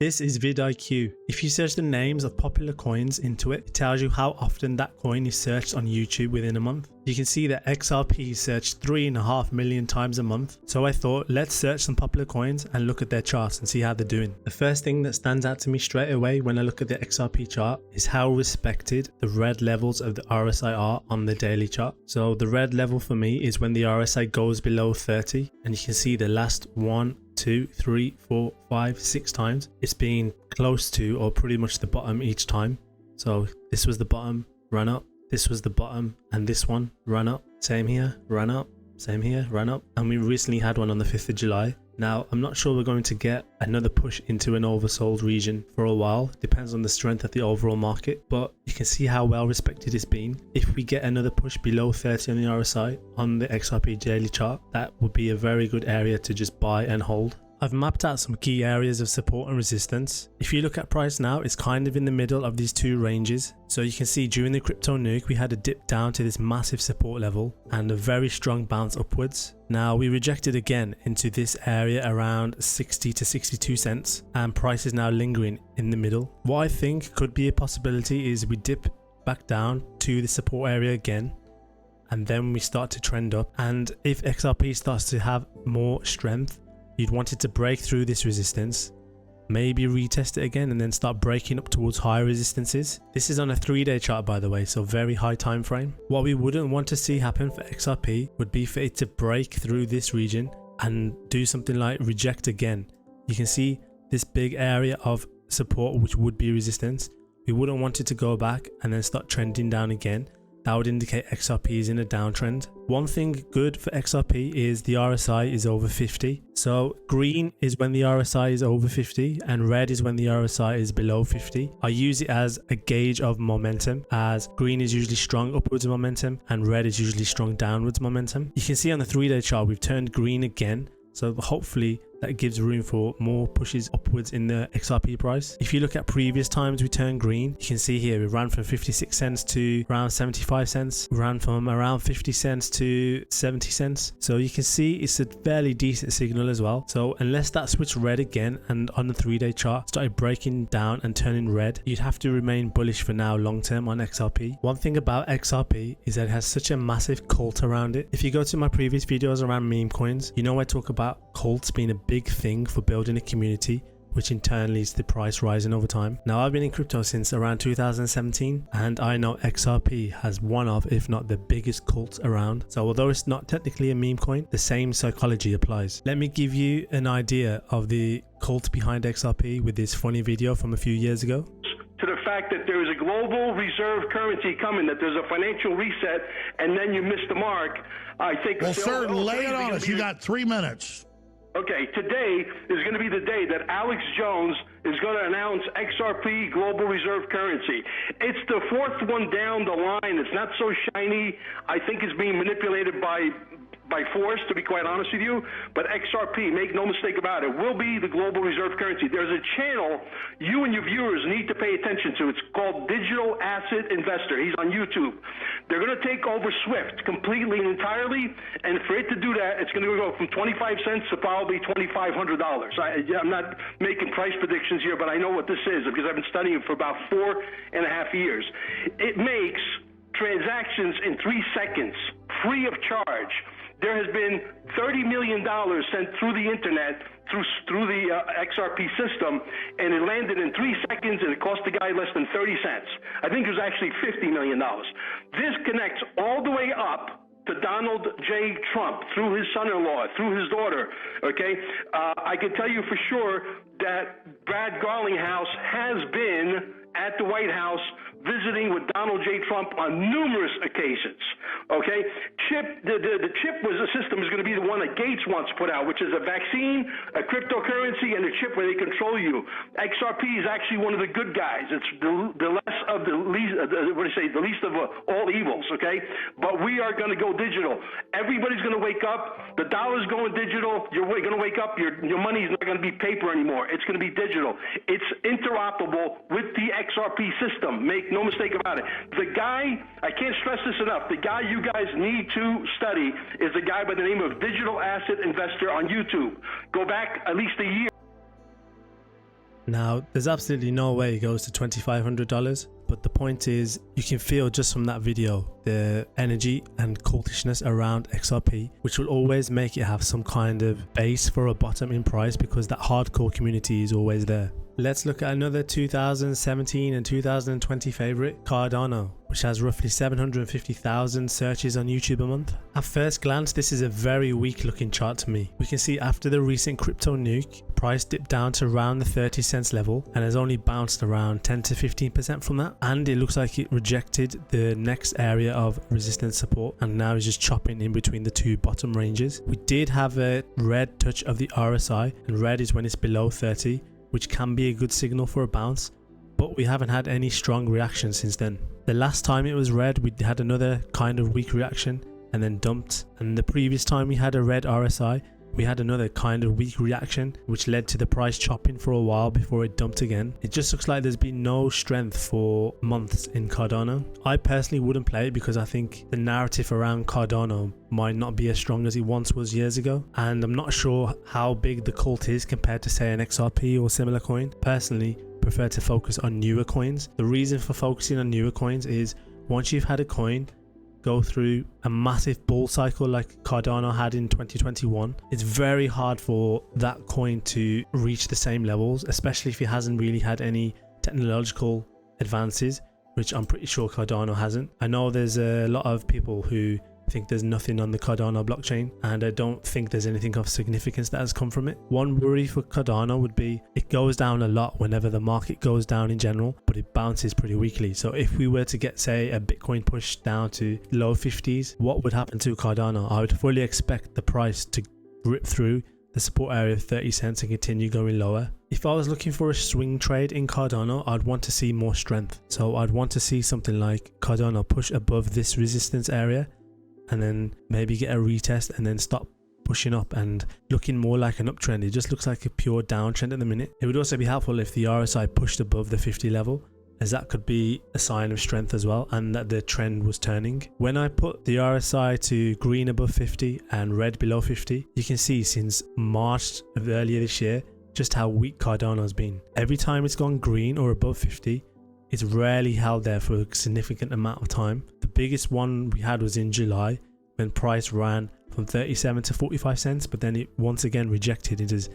This is vidIQ. If you search the names of popular coins into it, it tells you how often that coin is searched on YouTube within a month. You can see that XRP is searched 3.5 million times a month. So I thought, let's search some popular coins and look at their charts and see how they're doing. The first thing that stands out to me straight away when I look at the XRP chart is how respected the red levels of the RSI are on the daily chart. So the red level for me is when the RSI goes below 30, and you can see the last 1, 2, 3, 4, 5, 6 times it's been close to or pretty much the bottom each time. So this was the bottom, run up, this was the bottom, and this one run up, same here, run up, same here, run up. And we recently had one on the 5th of July. Now I'm not sure we're going to get another push into an oversold region for a while. Depends on the strength of the overall market, but you can see how well respected it's been. If we get another push below 30 on the RSI on the XRP daily chart, that would be a very good area to just buy and hold. I've mapped out some key areas of support and resistance. If you look at price now, it's kind of in the middle of these two ranges. So you can see during the crypto nuke, we had a dip down to this massive support level and a very strong bounce upwards. Now we rejected again into this area around 60 to 62 cents, and price is now lingering in the middle. What I think could be a possibility is we dip back down to the support area again, and then we start to trend up. And if XRP starts to have more strength, you'd want it to break through this resistance, maybe retest it again, and then start breaking up towards higher resistances. This is on a 3-day chart, by the way, so very high time frame. What we wouldn't want to see happen for XRP would be for it to break through this region and do something like reject again. You can see this big area of support, which would be resistance. We wouldn't want it to go back and then start trending down again. That would indicate XRP is in a downtrend. One thing good for XRP is the RSI is over 50. So green is when the RSI is over 50 and red is when the RSI is below 50. I use it as a gauge of momentum, as green is usually strong upwards momentum and red is usually strong downwards momentum. You can see on the 3-day chart we've turned green again. So hopefully that gives room for more pushes upwards in the XRP price. If you look at previous times we turned green, you can see here we ran from 56 cents to around 75 cents. We ran from around 50 cents to 70 cents. So you can see it's a fairly decent signal as well. So unless that switched red again and on the 3-day chart started breaking down and turning red, you'd have to remain bullish for now long term on XRP. One thing about XRP is that it has such a massive cult around it. If you go to my previous videos around meme coins, you know I talk about cults being a big thing for building a community, which in turn leads to the price rising over time. Now I've been in crypto since around 2017 and I know XRP has one of, if not the biggest cult around. So although it's not technically a meme coin, the same psychology applies. Let me give you an idea of the cult behind XRP with this funny video from a few years ago. To the fact that there is a global reserve currency coming, that there's a financial reset, and then you miss the mark. I think. Well, sir, lay it on us. You got 3 minutes. Okay, today is going to be the day that Alex Jones is going to announce XRP global reserve currency. It's the 4th one down the line. It's not so shiny. I think it's being manipulated by force, to be quite honest with you. But XRP, make no mistake about it, will be the global reserve currency. There's a channel you and your viewers need to pay attention to. It's called Digital Asset Investor. He's on YouTube. They're going to take over SWIFT completely and entirely, and for it to do that, it's going to go from 25 cents to probably $2,500. I'm not making price predictions here, but I know what this is because I've been studying it for about 4.5 years. It makes transactions in 3 seconds, free of charge. There has been $30 million sent through the internet, through the XRP system, and it landed in 3 seconds, and it cost the guy less than 30 cents. I think it was actually $50 million. This connects all the way up to Donald J. Trump, through his son-in-law, through his daughter, okay? I can tell you for sure that Brad Garlinghouse has been at the White House visiting with Donald J. Trump on numerous occasions, okay? The chip was a system is going to be the one that Gates wants to put out, which is a vaccine, a cryptocurrency, and a chip where they control you. XRP is actually one of the good guys. It's the less of the least, the least of all evils, okay? But we are going to go digital. Everybody's going to wake up. The dollar's going digital. You're going to wake up. Your money is not going to be paper anymore. It's going to be digital. It's interoperable with the XRP system. Make no mistake about it. The guy, I can't stress this enough, the guy you guys need to study is a guy by the name of Digital Asset Investor on YouTube. Go back at least a year. Now, there's absolutely no way it goes to $2,500, but the point is, you can feel just from that video the energy and cultishness around XRP, which will always make it have some kind of base for a bottom in price because that hardcore community is always there. Let's look at another 2017 and 2020 favorite, Cardano, which has roughly 750,000 searches on YouTube a month. At first glance, this is a very weak looking chart to me. We can see after the recent crypto nuke, price dipped down to around the 30 cents level and has only bounced around 10 to 15% from that. And it looks like it rejected the next area of resistance support and now is just chopping in between the two bottom ranges. We did have a red touch of the RSI, and red is when it's below 30, which can be a good signal for a bounce, but we haven't had any strong reaction since then. The last time it was red, we had another kind of weak reaction and then dumped, and the previous time we had a red RSI, we had another kind of weak reaction, which led to the price chopping for a while before it dumped again. It just looks like there's been no strength for months in Cardano. I personally wouldn't play it because I think the narrative around Cardano might not be as strong as it once was years ago, and I'm not sure how big the cult is compared to say an XRP or similar coin. Personally, prefer to focus on newer coins. The reason for focusing on newer coins is once you've had a coin go through a massive bull cycle like Cardano had in 2021, it's very hard for that coin to reach the same levels, especially if it hasn't really had any technological advances, which I'm pretty sure Cardano hasn't. I know there's a lot of people who think there's nothing on the Cardano blockchain, and I don't think there's anything of significance that has come from it. One worry for Cardano would be it goes down a lot whenever the market goes down in general, but it bounces pretty weakly. So if we were to get, say, a Bitcoin pushed down to low 50s, what would happen to Cardano? I would fully expect the price to rip through the support area of 30 cents and continue going lower. If I was looking for a swing trade in Cardano, I'd want to see more strength. So I'd want to see something like Cardano push above this resistance area and then maybe get a retest and then stop pushing up and looking more like an uptrend. It just looks like a pure downtrend at the minute. It would also be helpful if the RSI pushed above the 50 level, as that could be a sign of strength as well and that the trend was turning. When I put the RSI to green above 50 and red below 50, you can see since March of earlier this year just how weak Cardano has been. Every time it's gone green or above 50, it's rarely held there for a significant amount of time. The biggest one we had was in July when price ran from 37 to 45 cents, but then it once again rejected into this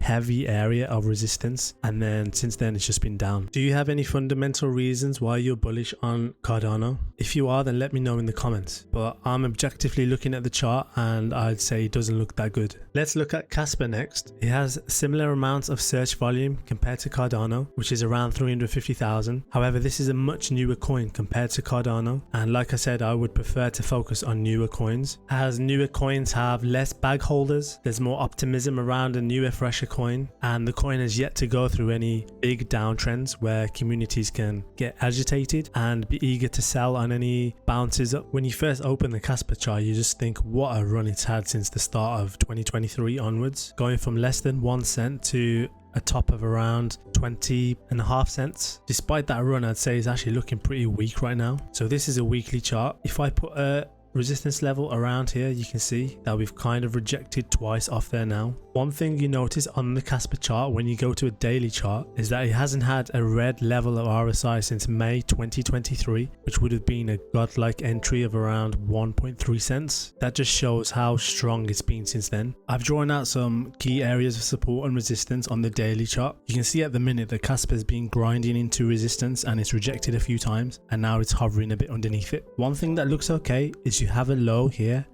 heavy area of resistance, and then since then it's just been down. Do you have any fundamental reasons why you're bullish on Cardano? If you are, then let me know in the comments, but I'm objectively looking at the chart and I'd say it doesn't look that good. Let's look at Kaspa next. It has similar amounts of search volume compared to Cardano, which is around 350,000. However, this is a much newer coin compared to Cardano, and like I said, I would prefer to focus on newer coins. As newer coins have less bag holders, there's more optimism around a newer, fresher coin, and the coin has yet to go through any big downtrends where communities can get agitated and be eager to sell on any bounces up. When you first open the Kaspa chart, you just think what a run it's had since the start of 2023 onwards, going from less than 1 cent to a top of around 20.5 cents. Despite that run, I'd say it's actually looking pretty weak right now. So this is a weekly chart. If I put a resistance level around here, you can see that we've kind of rejected twice off there now. One thing you notice on the Kaspa chart when you go to a daily chart is that it hasn't had a red level of RSI since May 2023, which would have been a godlike entry of around 1.3 cents. That just shows how strong it's been since then. I've drawn out some key areas of support and resistance on the daily chart. You can see at the minute that Kaspa has been grinding into resistance and it's rejected a few times, and now it's hovering a bit underneath it. One thing that looks okay is you have a low here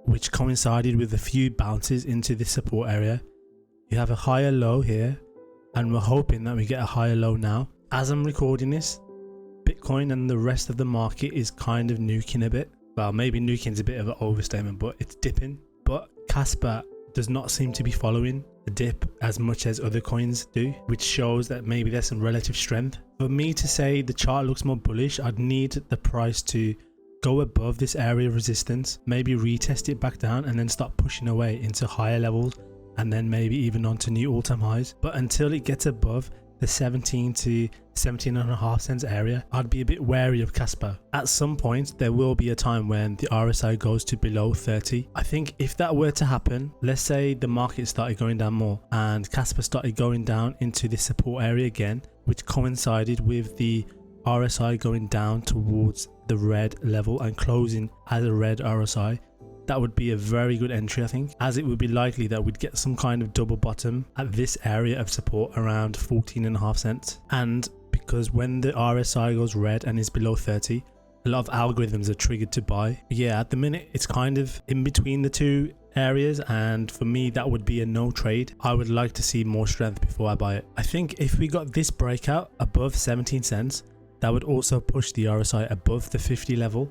which coincided with a few bounces into this support area. You have a higher low here, and we're hoping that we get a higher low now. As I'm recording this, Bitcoin and the rest of the market is kind of nuking a bit. Well, maybe nuking is a bit of an overstatement, but it's dipping. But Kaspa does not seem to be following the dip as much as other coins do, which shows that maybe there's some relative strength. For me to say the chart looks more bullish, I'd need the price to go above this area of resistance, maybe retest it back down and then start pushing away into higher levels and then maybe even onto new all-time highs. But until it gets above the 17 to 17.5 cents area, I'd be a bit wary of Kaspa. At some point, there will be a time when the RSI goes to below 30. I think if that were to happen, let's say the market started going down more and Kaspa started going down into the support area again, which coincided with the RSI going down towards the red level and closing as a red RSI, that would be a very good entry, I think, as it would be likely that we'd get some kind of double bottom at this area of support around 14.5 cents. And because when the RSI goes red and is below 30, a lot of algorithms are triggered to buy. Yeah, at the minute it's kind of in between the two areas, and for me that would be a no trade. I would like to see more strength before I buy it. I think if we got this breakout above 17 cents, that would also push the RSI above the 50 level.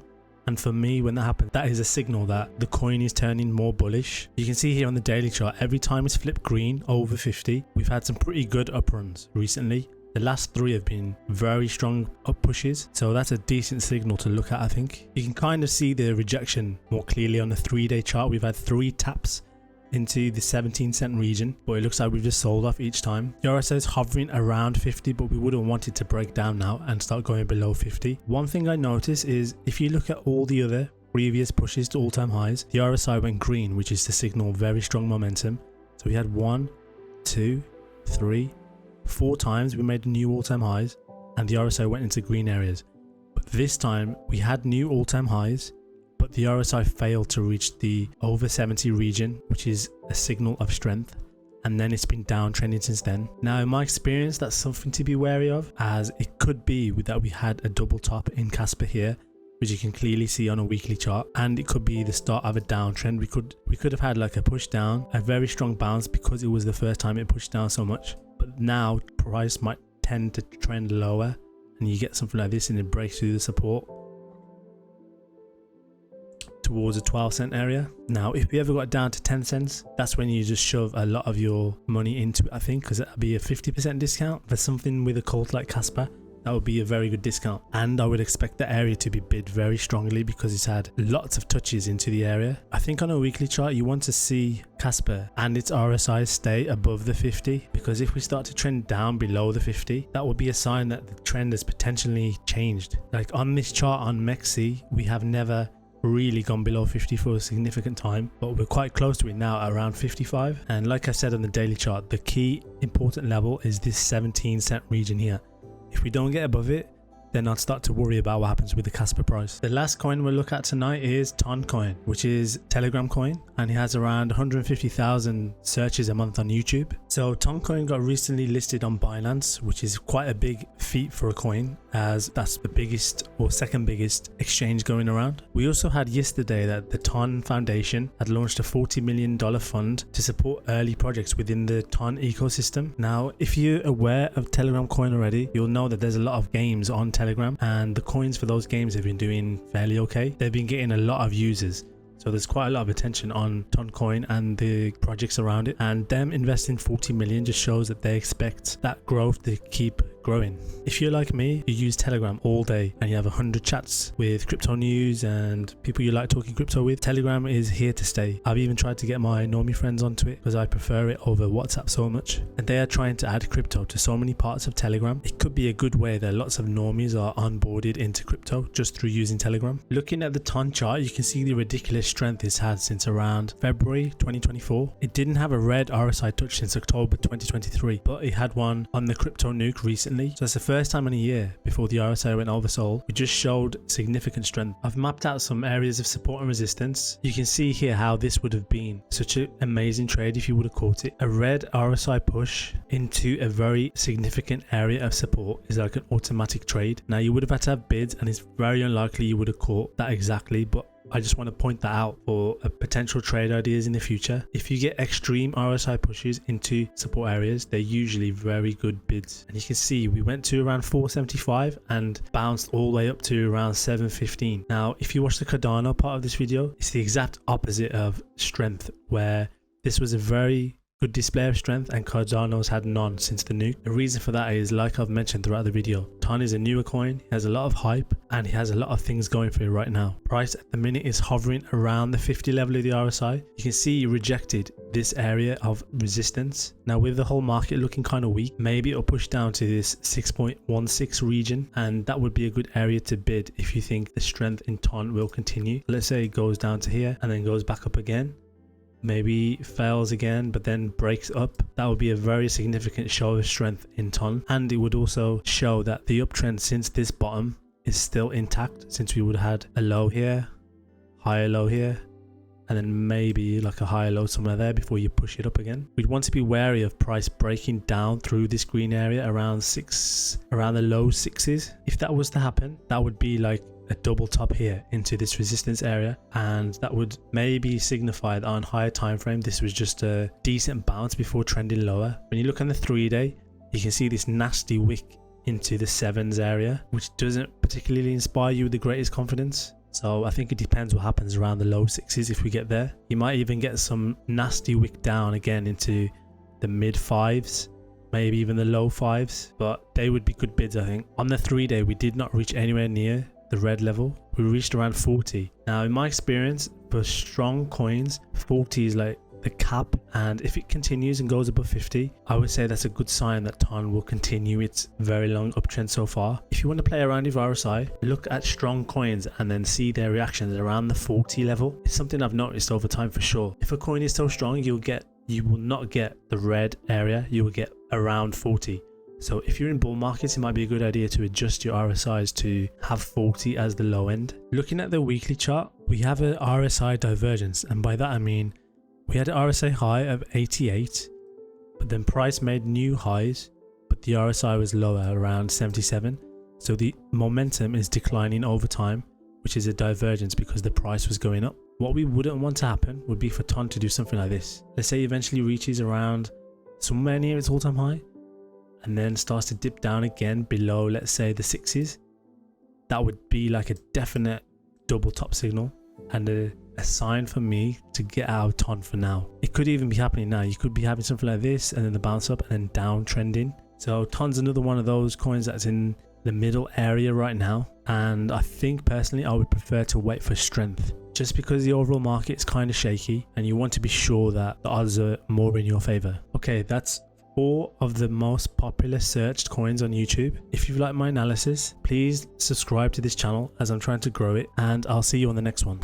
And for me, when that happens, that is a signal that the coin is turning more bullish. You can see here on the daily chart, every time it's flipped green over 50, we've had some pretty good up runs recently. The last 3 have been very strong up pushes, so that's a decent signal to look at, I think. You can kind of see the rejection more clearly on the 3-day chart. We've had 3 taps into the 17-cent region, but it looks like we've just sold off each time. The RSI is hovering around 50, but we wouldn't want it to break down now and start going below 50. One thing I notice is if you look at all the other previous pushes to all-time highs, the RSI went green, which is to signal very strong momentum. So we had 1, 2, 3, 4 times we made new all-time highs and the RSI went into green areas. But this time we had new all-time highs, but the RSI failed to reach the over 70 region, which is a signal of strength, and then it's been downtrending since then. Now in my experience, that's something to be wary of, as it could be that we had a double top in Kaspa here, which you can clearly see on a weekly chart, and it could be the start of a downtrend. We could have had like a push down, a very strong bounce because it was the first time it pushed down so much, but now price might tend to trend lower and you get something like this and it breaks through the support towards a 12-cent area. Now if we ever got down to 10 cents, that's when you just shove a lot of your money into it, I think, because that'd be a 50% discount for something with a cult like Kaspa. That would be a very good discount, and I would expect the area to be bid very strongly because it's had lots of touches into the area. I think on a weekly chart you want to see Kaspa and its RSI stay above the 50, because if we start to trend down below the 50, that would be a sign that the trend has potentially changed. Like on this chart on MEXC, we have never really gone below 50 for a significant time, but we're quite close to it now at around 55. And like I said on the daily chart, the key important level is this 17-cent region here. If we don't get above it, then I'd start to worry about what happens with the Kaspa price. The last coin we'll look at tonight is Toncoin, which is Telegram coin, and it has around 150,000 searches a month on YouTube. So Toncoin got recently listed on Binance, which is quite a big feat for a coin, as that's the biggest or second biggest exchange going around. We also had yesterday that the Ton Foundation had launched a $40 million fund to support early projects within the Ton ecosystem. Now, if you're aware of Telegram coin already, you'll know that there's a lot of games on Telegram, and the coins for those games have been doing fairly okay. They've been getting a lot of users, so there's quite a lot of attention on Toncoin and the projects around it, and them investing 40 million just shows that they expect that growth to keep growing. If you're like me, you use Telegram all day and you have 100 chats with crypto news and people you like talking crypto with, Telegram is here to stay. I've even tried to get my normie friends onto it because I prefer it over WhatsApp so much, and they are trying to add crypto to so many parts of Telegram. It could be a good way that lots of normies are onboarded into crypto just through using Telegram. Looking at the Ton chart, you can see the ridiculous strength it's had since around February 2024. It didn't have a red RSI touch since October 2023, but it had one on the crypto nuke recently. So it's the first time in a year before the RSI went oversold. We just showed significant strength. I've mapped out some areas of support and resistance. You can see here how this would have been such an amazing trade if you would have caught it. A red RSI push into a very significant area of support is like an automatic trade. Now you would have had to have bids, and it's very unlikely you would have caught that exactly, but I just want to point that out for potential trade ideas in the future. If you get extreme RSI pushes into support areas, they're usually very good bids. And you can see we went to around 475 and bounced all the way up to around 715. Now, if you watch the Cardano part of this video, it's the exact opposite of strength, where this was a very good display of strength, and Cardano's had none since the nuke. The reason for that is, like I've mentioned throughout the video, Ton is a newer coin, he has a lot of hype, and he has a lot of things going for it right now. Price at the minute is hovering around the 50 level of the RSI. You can see he rejected this area of resistance. Now with the whole market looking kind of weak, maybe it'll push down to this 6.16 region, and that would be a good area to bid if you think the strength in Ton will continue. Let's say it goes down to here and then goes back up again, maybe fails again but then breaks up. That would be a very significant show of strength in Ton, and it would also show that the uptrend since this bottom is still intact, since we would have had a low here, higher low here, and then maybe like a higher low somewhere there before you push it up again. We'd want to be wary of price breaking down through this green area around the low sixes. If that was to happen, that would be like a double top here into this resistance area, and that would maybe signify that on higher time frame this was just a decent bounce before trending lower. When you look on the 3-day, you can see this nasty wick into the 7s area, which doesn't particularly inspire you with the greatest confidence. So I think it depends what happens around the low 6s. If we get there, you might even get some nasty wick down again into the mid 5s, maybe even the low 5s, but they would be good bids. I think on the 3-day we did not reach anywhere near the red level. We reached around 40. Now in my experience, for strong coins, 40 is like the cap, and if it continues and goes above 50, I would say that's a good sign that Ton will continue its very long uptrend so far. If you want to play around with RSI, look at strong coins and then see their reactions around the 40 level. It's something I've noticed over time for sure. If a coin is so strong, you will not get the red area, you will get around 40. So if you're in bull markets, it might be a good idea to adjust your RSIs to have 40 as the low end. Looking at the weekly chart, we have an RSI divergence, and by that I mean we had an RSI high of 88, but then price made new highs, but the RSI was lower, around 77. So the momentum is declining over time, which is a divergence because the price was going up. What we wouldn't want to happen would be for Ton to do something like this. Let's say it eventually reaches around somewhere near its all-time high, and then starts to dip down again below, let's say, the 6s. That would be like a definite double top signal and a sign for me to get out of Ton for now. It could even be happening now. You could be having something like this and then the bounce up and then down trending. So Ton's another one of those coins that's in the middle area right now, and I think personally I would prefer to wait for strength, just because the overall market is kind of shaky and you want to be sure that the odds are more in your favor. Okay, that's 4 of the most popular searched coins on YouTube. If you've liked my analysis, please subscribe to this channel as I'm trying to grow it, and I'll see you on the next one.